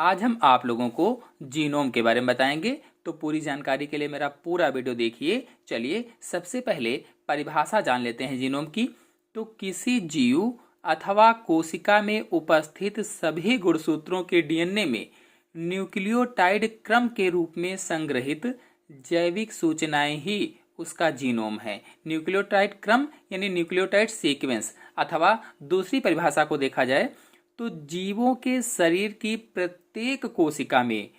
आज हम आप लोगों को जीनोम के बारे में बताएंगे। तो पूरी जानकारी के लिए मेरा पूरा वीडियो देखिए। चलिए सबसे पहले परिभाषा जान लेते हैं जीनोम की। तो किसी जीव अथवा कोशिका में उपस्थित सभी गुणसूत्रों के डीएनए में न्यूक्लियोटाइड क्रम के रूप में संग्रहित जैविक सूचनाएं ही उसका जीनोम है। न्यूक्लियोटाइड क्रम यानी न्यूक्लियोटाइड सीक्वेंस, अथवा दूसरी परिभाषा को देखा जाए तो जीवों के शरीर की प्रत्येक कोशिका में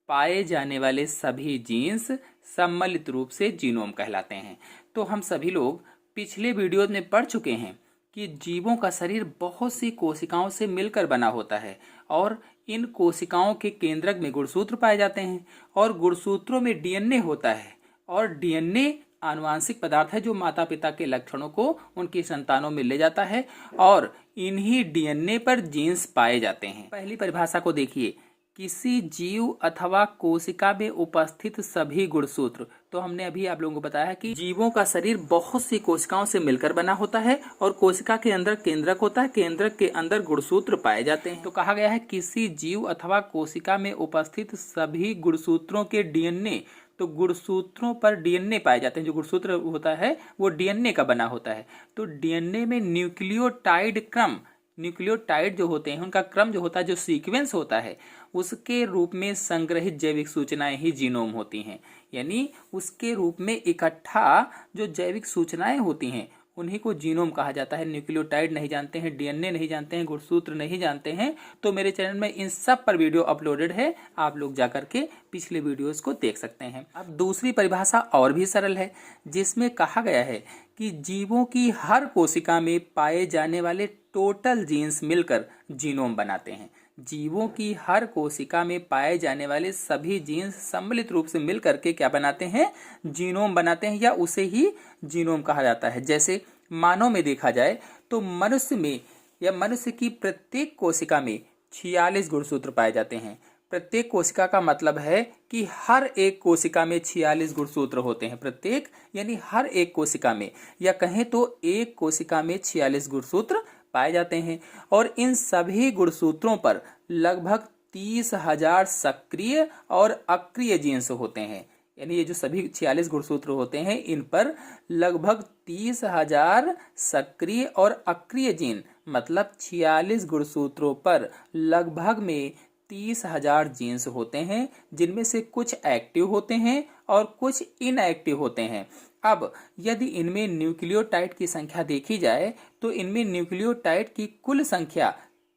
पाए जाने वाले सभी जीन्स सम्मिलित रूप से जीनोम कहलाते हैं। तो हम सभी लोग पिछले वीडियो में पढ़ चुके हैं कि जीवों का शरीर बहुत सी कोशिकाओं से मिलकर बना होता है और इन कोशिकाओं के केंद्रक में गुणसूत्र पाए जाते हैं और गुणसूत्रों में डीएनए होता है और डीएनए आनुवांशिक पदार्थ है जो माता पिता के लक्षणों को उनकी संतानों में ले जाता है और इन्हीं डीएनए पर जीन्स पाए जाते हैं। पहली परिभाषा को देखिए, किसी जीव अथवा कोशिका में उपस्थित सभी गुणसूत्र। तो हमने अभी आप लोगों को बताया कि जीवों का शरीर बहुत सी कोशिकाओं से मिलकर बना होता है और कोशिका के अंदर केंद्रक होता है, केंद्रक के अंदर गुणसूत्र पाए जाते हैं। तो कहा गया है किसी जीव अथवा कोशिका में उपस्थित सभी गुणसूत्रों के डीएनए। तो गुणसूत्रों पर डीएनए पाए जाते हैं। जो गुणसूत्र होता है वो डीएनए का बना होता है। तो डीएनए में न्यूक्लियोटाइड क्रम, न्यूक्लियोटाइड जो होते हैं उनका क्रम जो होता है, जो सीक्वेंस होता है, उसके रूप में संग्रहित जैविक सूचनाएं ही जीनोम होती हैं। यानी उसके रूप में इकट्ठा जो जैविक सूचनाएं होती हैं उन्हीं को जीनोम कहा जाता है। न्यूक्लियोटाइड नहीं जानते हैं, डीएनए नहीं जानते हैं, गुणसूत्र नहीं जानते हैं, तो मेरे चैनल में इन सब पर वीडियो अपलोडेड है, आप लोग जाकर के पिछले वीडियोस को देख सकते हैं। अब दूसरी परिभाषा और भी सरल है, जिसमें कहा गया है कि जीवों की हर कोशिका में पाए जाने वाले टोटल जीन्स मिलकर जीनोम बनाते हैं। जीवों की हर कोशिका में पाए जाने वाले सभी जीन्स सम्मिलित रूप से मिलकर के क्या बनाते हैं? जीनोम बनाते हैं, या उसे ही जीनोम कहा जाता है। जैसे मानव में देखा जाए तो मनुष्य में या मनुष्य की प्रत्येक कोशिका में 46 गुणसूत्र पाए जाते हैं। प्रत्येक कोशिका का मतलब है कि हर एक कोशिका में 46 गुणसूत्र होते हैं। प्रत्येक यानी हर एक कोशिका में, या कहें तो एक कोशिका में 46 गुणसूत्र पाए जाते हैं और इन सभी गुणसूत्रों पर लगभग 30,000 सक्रिय और अक्रिय जीन्स होते हैं। यानी ये जो सभी 46 गुणसूत्र होते हैं इन पर लगभग 30,000 सक्रिय और अक्रिय जीन, मतलब 46 गुणसूत्रों पर लगभग में 30,000 जीन्स होते हैं, जिनमें से कुछ एक्टिव होते हैं और कुछ इनएक्टिव होते हैं। अब यदि इनमें न्यूक्लियोटाइड की संख्या देखी जाए तो इनमें न्यूक्लियोटाइड की कुल संख्या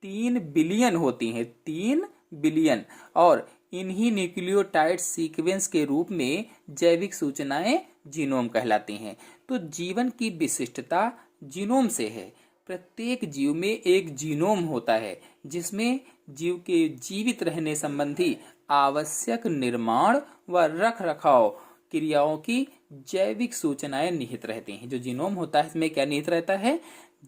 3 बिलियन होती है, 3 बिलियन। और इन्हीं न्यूक्लियोटाइड सीक्वेंस के रूप में जैविक सूचनाएं जीनोम कहलाती हैं। तो जीवन की विशिष्टता जीनोम से है। प्रत्येक जीव में एक जीनोम होता है जिसमें जीव के जीवित रहने संबंधी आवश्यक निर्माण व रख रखाव क्रियाओं की जैविक सूचनाएं निहित रहती हैं। जो जीनोम होता है इसमें क्या निहित रहता है?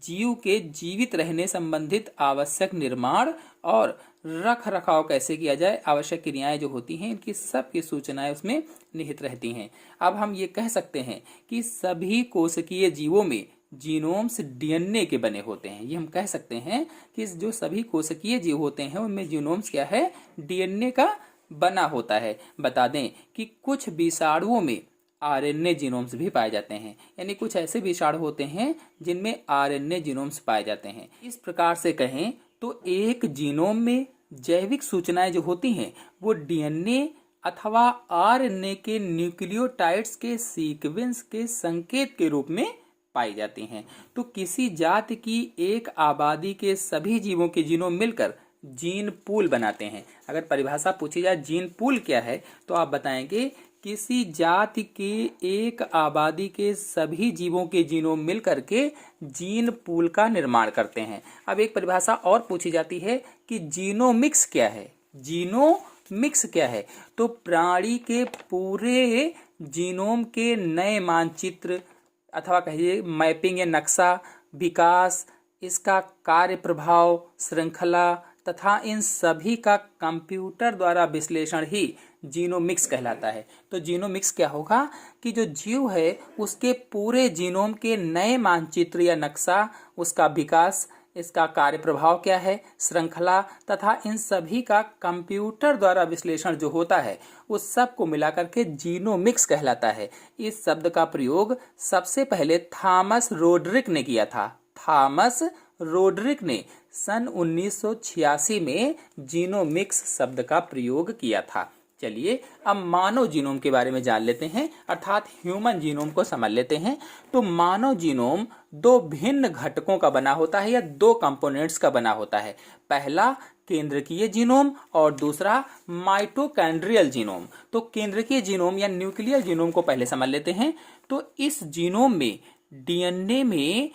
जीव के जीवित रहने संबंधित आवश्यक निर्माण और रख रखाव कैसे किया जाए, आवश्यक क्रियाएं जो होती हैं, इनकी सब की सूचनाएं उसमें निहित रहती हैं। अब हम ये कह सकते हैं कि सभी कोशिकीय जीवों में जीनोम्स डीएनए के बने होते हैं। ये हम कह सकते हैं कि जो सभी कोशिकीय जीव होते हैं उनमें जीनोम्स क्या है? डीएनए का बना होता है। बता दें कि कुछ विषाणुओं में आरएनए जीनोम्स भी पाए जाते हैं। यानी कुछ ऐसे विषाणु होते हैं जिनमें आरएनए जीनोम्स पाए जाते हैं। इस प्रकार से कहें तो एक जीनोम में जैविक सूचनाएं जो होती हैं वो डीएनए अथवा आरएनए के न्यूक्लियोटाइड्स के सीक्वेंस के संकेत के रूप में पाई जाती हैं। तो किसी जाति की एक आबादी के सभी जीवों के जीनोम मिलकर जीन पूल बनाते हैं। अगर परिभाषा पूछी जाए जीन पूल क्या है तो आप बताएंगे किसी जाति के एक आबादी के सभी जीवों के जीनोम मिलकर के जीन पूल का निर्माण करते हैं। अब एक परिभाषा और पूछी जाती है कि जीनोमिक्स क्या है? जीनोमिक्स क्या है? तो प्राणी के पूरे जीनोम के नए मानचित्र अथवा कहिए मैपिंग या नक्शा, विकास, इसका कार्य प्रभाव, श्रृंखला तथा इन सभी का कंप्यूटर द्वारा विश्लेषण ही जीनोमिक्स कहलाता है। तो जीनोमिक्स क्या होगा कि जो जीव है उसके पूरे जीनोम के नए मानचित्र या नक्शा, उसका विकास इसका कार्य प्रभाव क्या है, श्रृंखला तथा इन सभी का कंप्यूटर द्वारा विश्लेषण जो होता है उस सब को मिलाकर के जीनोमिक्स कहलाता है। इस शब्द का प्रयोग सबसे पहले थॉमस रोड्रिक ने किया था। थॉमस रोड्रिक ने सन 1986 में जीनोमिक्स शब्द का प्रयोग किया था। चलिए अब मानव जीनोम के बारे में जान लेते हैं, अर्थात ह्यूमन जीनोम को समझ लेते हैं। तो मानव जीनोम दो भिन्न घटकों का बना होता है या दो कंपोनेंट्स का बना होता है। पहला केंद्रकीय जीनोम और दूसरा माइटोकॉन्ड्रियल जीनोम। तो केंद्रकीय जीनोम या न्यूक्लियर जीनोम को पहले समझ लेते हैं। तो इस जीनोम में डीएनए में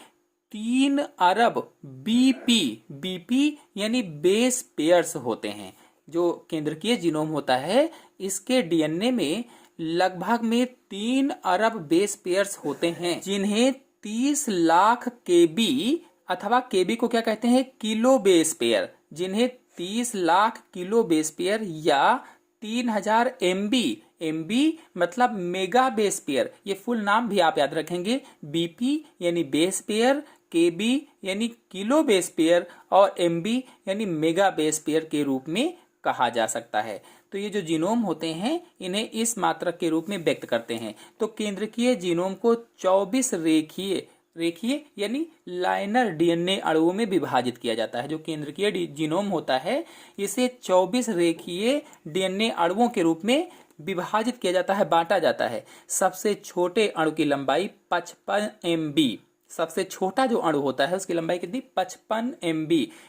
3 अरब बीपी यानी बेस पेयर्स होते हैं। जो केंद्रकीय जीनोम होता है इसके डीएनए में लगभग में 3 अरब बेस पेयर्स होते हैं, जिन्हें 30 लाख केबी अथवा केबी को क्या कहते हैं, किलो बेस पेयर, जिन्हें 30 लाख किलो बेस पेयर या 3000 एमबी मतलब मेगा बेस पेयर, ये फुल नाम भी आप याद रखेंगे। बीपी यानी बेस पेयर, केबी यानी किलो बेस पेयर और एमबी यानी मेगा बेस पेयर के रूप में कहा जा सकता है। तो ये जो जीनोम होते हैं इन्हें इस मात्रक के रूप में व्यक्त करते हैं। तो केंद्रकीय जीनोम को 24 रेखीय यानी लाइनर डीएनए अणुओं में विभाजित किया जाता है। जो केंद्रकीय जीनोम होता है इसे 24 रेखीय डीएनए अणुओं के रूप में विभाजित किया जाता है, बांटा जाता है। सबसे छोटे अणु की लंबाई 55 MB, सबसे छोटा जो अणु होता है उसकी लंबाई कितनी, 55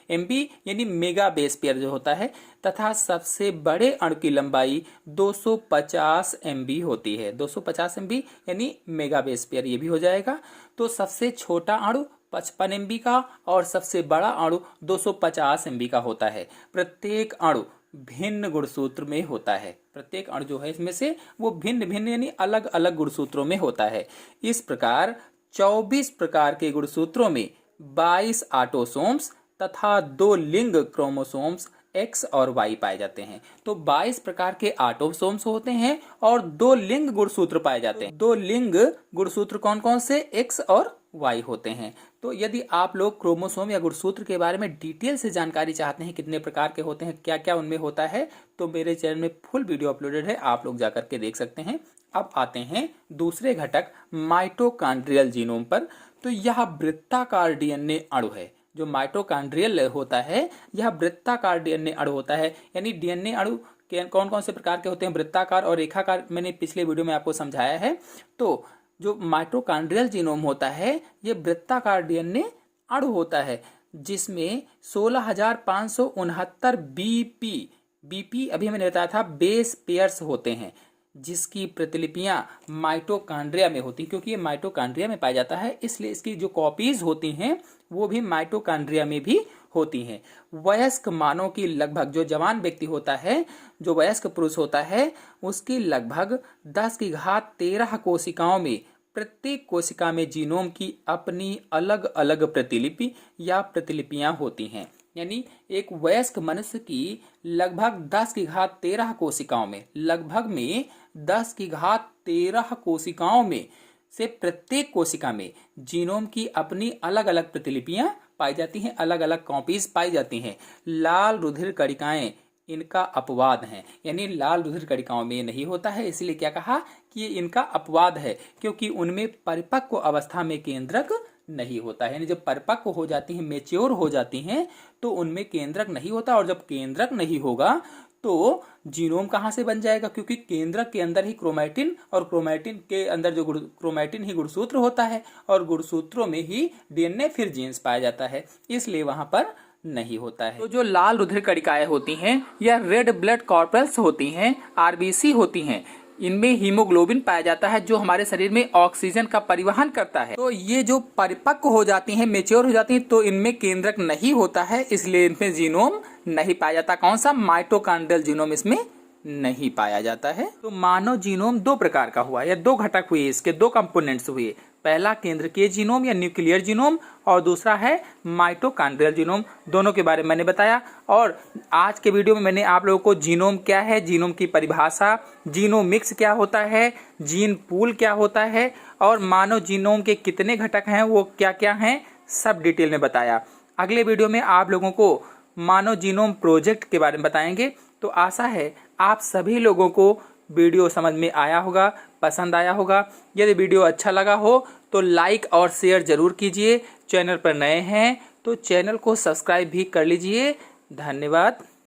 MB यानी मेगा बेस पेयर जो होता है, तथा सबसे बड़े अणु की लंबाई 250 MB होती है। 250 MB यानी मेगा बेस पेयर, ये भी हो जाएगा। तो सबसे छोटा अणु 55 MB का और सबसे बड़ा अणु 250 MB का होता है। प्रत्येक अणु भिन्न गुणसूत्र में होता है। प्रत्येक अणु जो है इसमें से वो भिन्न यानी अलग अलग गुणसूत्रों में होता है। इस प्रकार 24 प्रकार के गुणसूत्रों में 22 ऑटोसोम्स तथा 2 लिंग क्रोमोसोम्स X और Y पाए जाते हैं। तो 22 प्रकार के ऑटोसोम्स होते हैं और 2 लिंग गुणसूत्र पाए जाते हैं। 2 लिंग गुणसूत्र कौन कौन से, X और Y होते हैं। तो यदि आप लोग क्रोमोसोम या गुणसूत्र के बारे में डिटेल से जानकारी चाहते हैं, कितने प्रकार के होते हैं, क्या क्या उनमें होता है, तो मेरे चैनल में फुल वीडियो अपलोडेड है, आप लोग जाकर के देख सकते हैं। अब आते हैं दूसरे घटक माइटोकॉन्ड्रियल जीनोम पर। तो यह वृत्ताकार डीएनए अणु है। जो माइटोकॉन्ड्रियल होता है यह वृत्ताकार डीएनए अणु होता है। यानी डीएनए अणु कौन कौन से प्रकार के होते हैं, वृत्ताकार और रेखाकार, मैंने पिछले वीडियो में आपको समझाया है। तो जो माइटोकॉन्ड्रियल जीनोम होता है ये वृत्ताकार डीएनए अणु होता है, जिसमें 16,569 बीपी अभी मैंने बताया था बेस पेयर्स होते हैं, जिसकी प्रतिलिपियां माइटोकॉन्ड्रिया में होती हैं। क्योंकि ये माइटोकॉन्ड्रिया में पाया जाता है इसलिए इसकी जो कॉपीज होती हैं वो भी माइटोकॉन्ड्रिया में भी होती हैं। वयस्क मानव की लगभग, जो जवान व्यक्ति होता है, जो वयस्क पुरुष होता है, उसकी लगभग 10⁻13 कोशिकाओं में प्रत्येक कोशिका में जीनोम की अपनी अलग अलग प्रतिलिपि या प्रतिलिपियां होती हैं। यानी एक वयस्क मनुष्य की लगभग 10⁻13 कोशिकाओं में, लगभग में 10⁻13 कोशिकाओं में से प्रत्येक कोशिका में जीनोम की अपनी अलग अलग प्रतिलिपियां पाई जाती हैं, अलग अलग कॉपीज पाई जाती हैं। लाल रुधिर कणिकाएं इनका अपवाद हैं। यानी लाल रुधिर कणिकाओं में ये नहीं होता है, इसलिए क्या कहा कि ये इनका अपवाद है, क्योंकि उनमें परिपक्व अवस्था में केंद्रक नहीं होता है। यानी जब परिपक्व हो जाती हैं, मेच्योर हो जाती हैं, तो उनमें केंद्रक नहीं होता। और जब केंद्रक नहीं होगा तो जीनोम कहाँ से बन जाएगा, क्योंकि केंद्रक के अंदर ही क्रोमैटिन, और क्रोमैटिन के अंदर जो क्रोमैटिन ही गुणसूत्र होता है, और गुणसूत्रों में ही डीएनए फिर जीन्स पाया जाता है, इसलिए वहां पर नहीं होता है। तो जो लाल रुधिर कणिकाएं होती हैं या रेड ब्लड कॉर्पल्स होती हैं, आरबीसी होती हैं, इनमें हीमोग्लोबिन पाया जाता है जो हमारे शरीर में ऑक्सीजन का परिवहन करता है। तो ये जो परिपक्व हो जाती हैं, मेच्योर हो जाती हैं, तो इनमें केंद्रक नहीं होता है, इसलिए इनमें जीनोम नहीं पाया जाता। कौन सा, माइटोकॉन्ड्रियल जीनोम इसमें नहीं पाया जाता है। तो मानव जीनोम 2 प्रकार का हुआ या 2 घटक हुए, इसके 2 कंपोनेंट्स हुए। पहला केंद्रकीय जीनोम या न्यूक्लियर जीनोम और दूसरा है माइटोकॉन्ड्रियल जीनोम। दोनों के बारे में मैंने बताया। और आज के वीडियो में मैंने आप लोगों को जीनोम क्या है, जीनोम की परिभाषा, जीनोमिक्स क्या होता है, जीन पूल क्या होता है, और मानव जीनोम के कितने घटक हैं, वो क्या क्या हैं, सब डिटेल में बताया। अगले वीडियो में आप लोगों को मानव जीनोम प्रोजेक्ट के बारे में बताएंगे। तो आशा है आप सभी लोगों को वीडियो समझ में आया होगा, पसंद आया होगा। यदि वीडियो अच्छा लगा हो तो लाइक और शेयर जरूर कीजिए। चैनल पर नए हैं तो चैनल को सब्सक्राइब भी कर लीजिए। धन्यवाद।